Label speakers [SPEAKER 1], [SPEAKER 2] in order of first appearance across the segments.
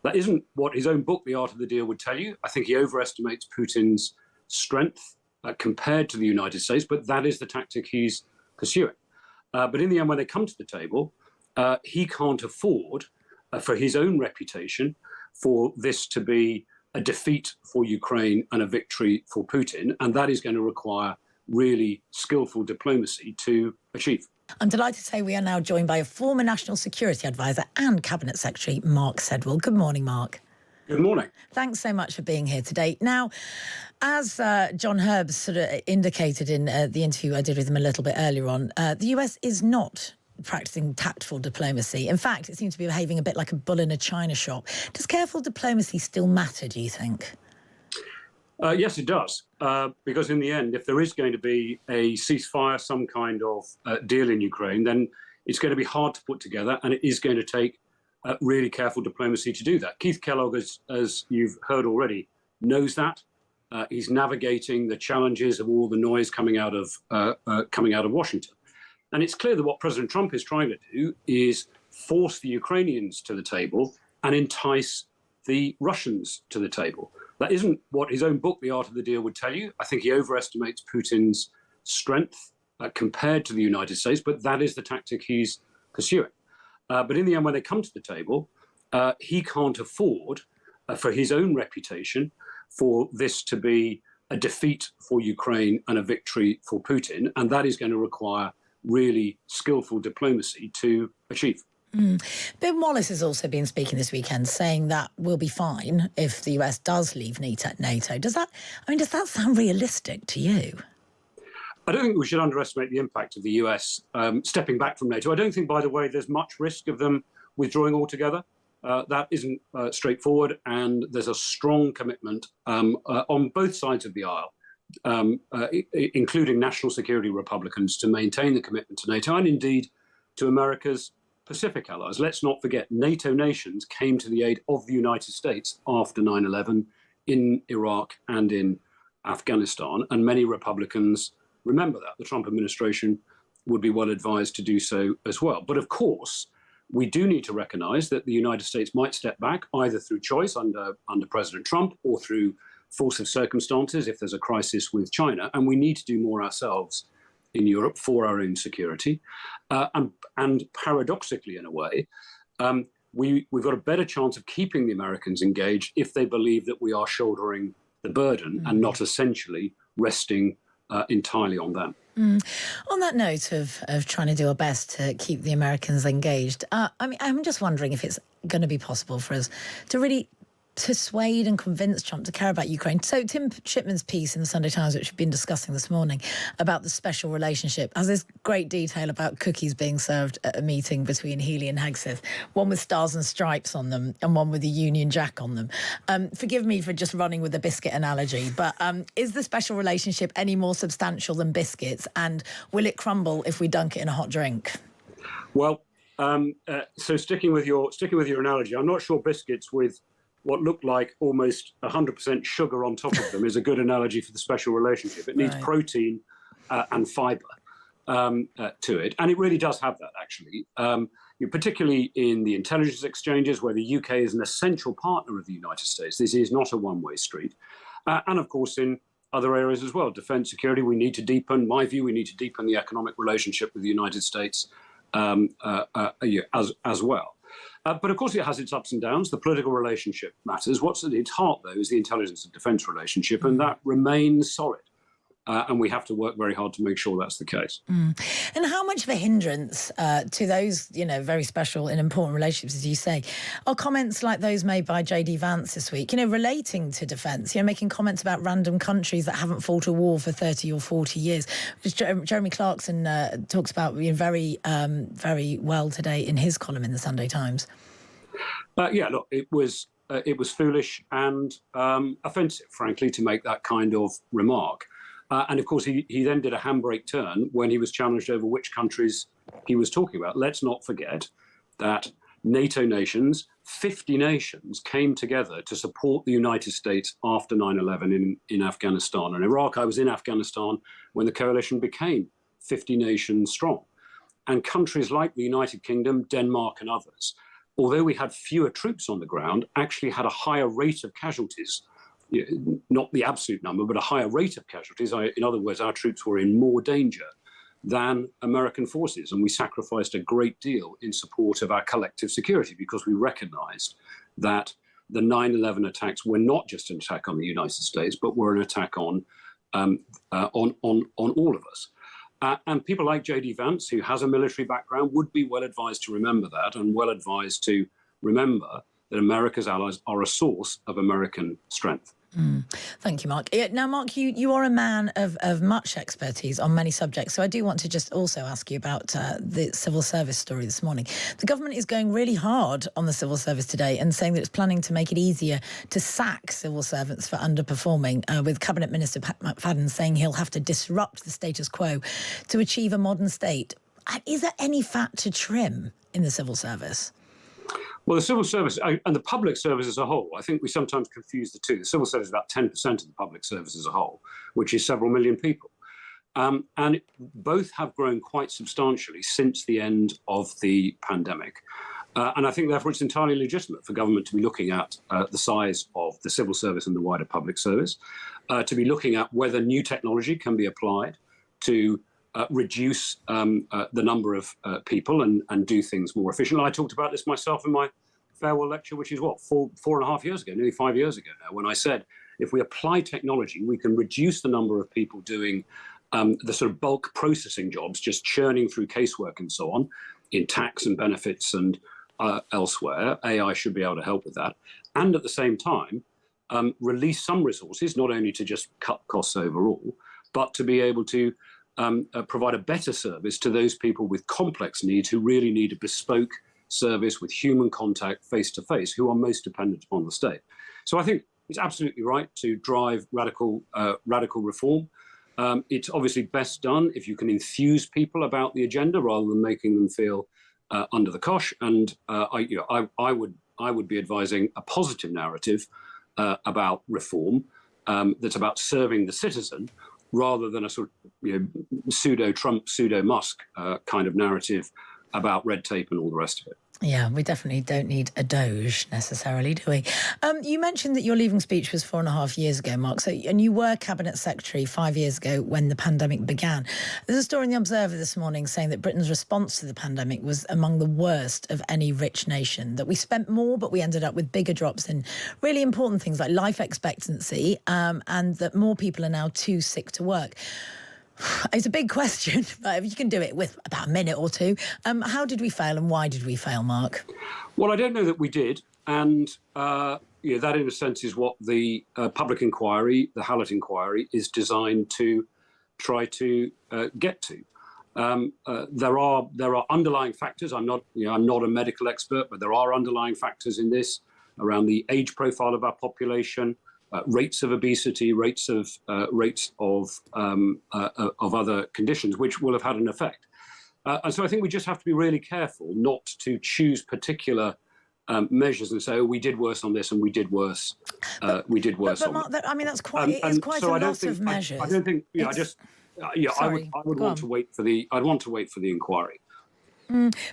[SPEAKER 1] That isn't what his own book, The Art of the Deal, would tell you. I think he overestimates Putin's strength compared to the United States, but that is the tactic he's pursuing. But in the end, when they come to the table, he can't afford, for his own reputation, for this to be a defeat for Ukraine and a victory for Putin. And that is going to require really skillful diplomacy to achieve.
[SPEAKER 2] I'm delighted to say we are now joined by a former National Security Advisor and Cabinet Secretary, Mark Sedwill. Good morning, Mark.
[SPEAKER 1] Good morning.
[SPEAKER 2] Thanks so much for being here today. Now, as John Herbs sort of indicated in the interview I did with him a little bit earlier on, the US is not practicing tactful diplomacy. In fact, it seems to be behaving a bit like a bull in a china shop. Does careful diplomacy still matter, do you think?
[SPEAKER 1] Yes, it does. Because in the end, if there is going to be a ceasefire, some kind of deal in Ukraine, then it's going to be hard to put together, and it is going to take really careful diplomacy to do that. Keith Kellogg, as you've heard already, knows that. He's navigating the challenges of all the noise coming out of Washington. And it's clear that what President Trump is trying to do is force the Ukrainians to the table and entice the Russians to the table. That isn't what his own book, The Art of the Deal, would tell you. I think he overestimates Putin's strength compared to the United States, but that is the tactic he's pursuing. But in the end, when they come to the table, he can't afford, for his own reputation, for this to be a defeat for Ukraine and a victory for Putin. And that is going to require really skillful diplomacy to achieve.
[SPEAKER 2] Ben Wallace has also been speaking this weekend, saying that we'll be fine if the US does leave NATO. Does that sound realistic to you?
[SPEAKER 1] I don't think we should underestimate the impact of the US stepping back from NATO. I don't think, by the way, there's much risk of them withdrawing altogether. That isn't straightforward, and there's a strong commitment on both sides of the aisle, including national security Republicans, to maintain the commitment to NATO and indeed to America's Pacific allies. Let's not forget, NATO nations came to the aid of the United States after 9/11 in Iraq and in Afghanistan, and many Republicans remember that. The Trump administration would be well advised to do so as well. But of course, we do need to recognize that the United States might step back either through choice under President Trump or through force of circumstances if there's a crisis with China. And we need to do more ourselves in Europe for our own security. And paradoxically, in a way, we've got a better chance of keeping the Americans engaged if they believe that we are shouldering the burden and not essentially resting entirely on them.
[SPEAKER 2] On that note of trying to do our best to keep the Americans engaged, I'm just wondering if it's going to be possible for us to really persuade and convince Trump to care about Ukraine. So Tim Shipman's piece in the Sunday Times, which we've been discussing this morning, about the special relationship, has this great detail about cookies being served at a meeting between Healy and Hegseth, one with stars and stripes on them and one with a Union Jack on them. Forgive me for just running with the biscuit analogy, but is the special relationship any more substantial than biscuits, and will it crumble if we dunk it in a hot drink?
[SPEAKER 1] Well, so sticking with your analogy, I'm not sure biscuits with what looked like almost 100% sugar on top of them is a good analogy for the special relationship. It needs protein and fiber to it. And it really does have that, actually. Particularly in the intelligence exchanges, where the UK is an essential partner of the United States. This is not a one-way street. And of course, in other areas as well. Defense, security, we need to deepen, my view, we need to deepen the economic relationship with the United States as well. But of course, it has its ups and downs. The political relationship matters. What's at its heart, though, is the intelligence and defense relationship, and that remains solid. And we have to work very hard to make sure that's the case.
[SPEAKER 2] And how much of a hindrance to those, very special and important relationships, as you say, are comments like those made by J.D. Vance this week, relating to defence, making comments about random countries that haven't fought a war for 30 or 40 years, which Jeremy Clarkson talks about very well today in his column in the Sunday Times.
[SPEAKER 1] Look, it was foolish and offensive, frankly, to make that kind of remark. And of course, he then did a handbrake turn when he was challenged over which countries he was talking about. Let's not forget that NATO nations, 50 nations, came together to support the United States after 9/11 in Afghanistan and Iraq. I was in Afghanistan when the coalition became 50 nations strong. And countries like the United Kingdom, Denmark and others although we had fewer troops on the ground, actually had a higher rate of casualties. Not the absolute number, but a higher rate of casualties. In other words, our troops were in more danger than American forces, and we sacrificed a great deal in support of our collective security because we recognized that the 9/11 attacks were not just an attack on the United States, but were an attack on all of us. And people like J.D. Vance, who has a military background, would be well advised to remember that, and well advised to remember that America's allies are a source of American strength.
[SPEAKER 2] Thank you, Mark. Now, Mark, you are a man of much expertise on many subjects, so I do want to just also ask you about the civil service story this morning. The government is going really hard on the civil service today and saying that it's planning to make it easier to sack civil servants for underperforming, with Cabinet Minister Pat McFadden saying he'll have to disrupt the status quo to achieve a modern state. Is there any fat to trim in the civil service?
[SPEAKER 1] Well, the civil service and the public service as a whole, I think we sometimes confuse the two. The civil service is about 10% of the public service as a whole, which is several million people. And both have grown quite substantially since the end of the pandemic. And I think, therefore, it's entirely legitimate for government to be looking at the size of the civil service and the wider public service, to be looking at whether new technology can be applied to reduce the number of people and do things more efficiently. I talked about this myself in my farewell lecture, which is what, 4.5 years ago, nearly 5 years ago now, when I said, if we apply technology, we can reduce the number of people doing the sort of bulk processing jobs, just churning through casework and so on, in tax and benefits and elsewhere. AI should be able to help with that. And at the same time, release some resources, not only to just cut costs overall, but to be able to provide a better service to those people with complex needs who really need a bespoke service with human contact face-to-face, who are most dependent upon the state. So I think it's absolutely right to drive radical reform. It's obviously best done if you can enthuse people about the agenda rather than making them feel under the cosh. And I would be advising a positive narrative about reform that's about serving the citizen, rather than a sort of pseudo-Trump, pseudo-Musk kind of narrative about red tape and all the rest of it.
[SPEAKER 2] Yeah, we definitely don't need a Doge necessarily, do we? You mentioned that your leaving speech was 4.5 years ago, Mark. And you were Cabinet Secretary 5 years ago when the pandemic began. There's a story in The Observer this morning saying that Britain's response to the pandemic was among the worst of any rich nation, that we spent more, but we ended up with bigger drops in really important things like life expectancy, and that more people are now too sick to work. It's a big question, but if you can do it with about a minute or two. How did we fail and why did we fail, Mark?
[SPEAKER 1] Well, I don't know that we did. And that, in a sense, is what the public inquiry, the Hallett inquiry, is designed to try to get to. There are underlying factors. I'm not a medical expert, but there are underlying factors in this around the age profile of our population, rates of obesity, rates of other conditions, which will have had an effect. And so I think we just have to be really careful not to choose particular measures and say, oh, we did worse on this and we did worse. We did worse on
[SPEAKER 2] Mark, that. I mean, that's quite. It's quite a lot of measures.
[SPEAKER 1] I don't think. I would want to wait for the. I'd want to wait for the inquiry.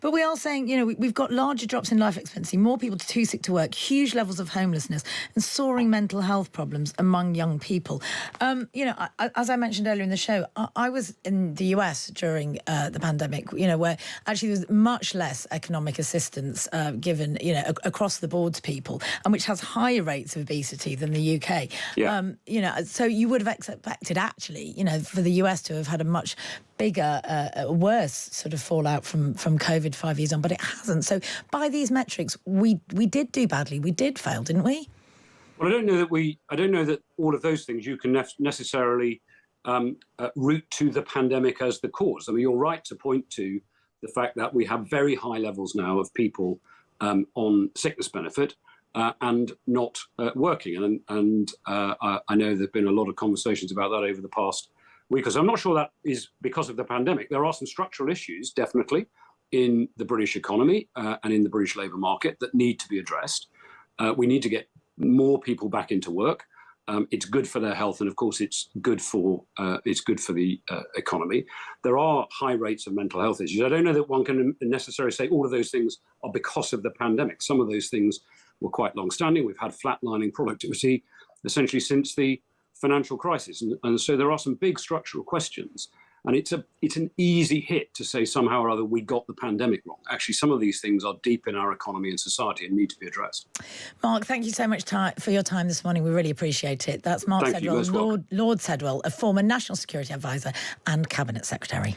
[SPEAKER 2] But we are saying, we've got larger drops in life expectancy, more people too sick to work, huge levels of homelessness and soaring mental health problems among young people. As I mentioned earlier in the show, I was in the US during the pandemic, where actually there's much less economic assistance given, across the board to people, and which has higher rates of obesity than the UK.
[SPEAKER 1] Yeah.
[SPEAKER 2] So you would have expected actually, for the US to have had a much bigger, worse sort of fallout from COVID 5 years on, but it hasn't. So by these metrics, we did do badly. We did fail, didn't we?
[SPEAKER 1] Well, I don't know that all of those things you can necessarily root to the pandemic as the cause. I mean, you're right to point to the fact that we have very high levels now of people on sickness benefit and not working. And I know there've been a lot of conversations about that over the past week. Because I'm not sure that is because of the pandemic. There are some structural issues, definitely, in the British economy and in the British labour market that need to be addressed. We need to get more people back into work. It's good for their health, and of course, it's good for the economy. There are high rates of mental health issues. I don't know that one can necessarily say all of those things are because of the pandemic. Some of those things were quite long-standing. We've had flatlining productivity essentially since the financial crisis, and so there are some big structural questions. And it's an easy hit to say somehow or other we got the pandemic wrong. Actually, some of these things are deep in our economy and society and need to be addressed.
[SPEAKER 2] Mark, thank you so much for your time this morning. We really appreciate it. That's Mark Sedwill, Lord Sedwill, a former National Security Advisor and Cabinet Secretary.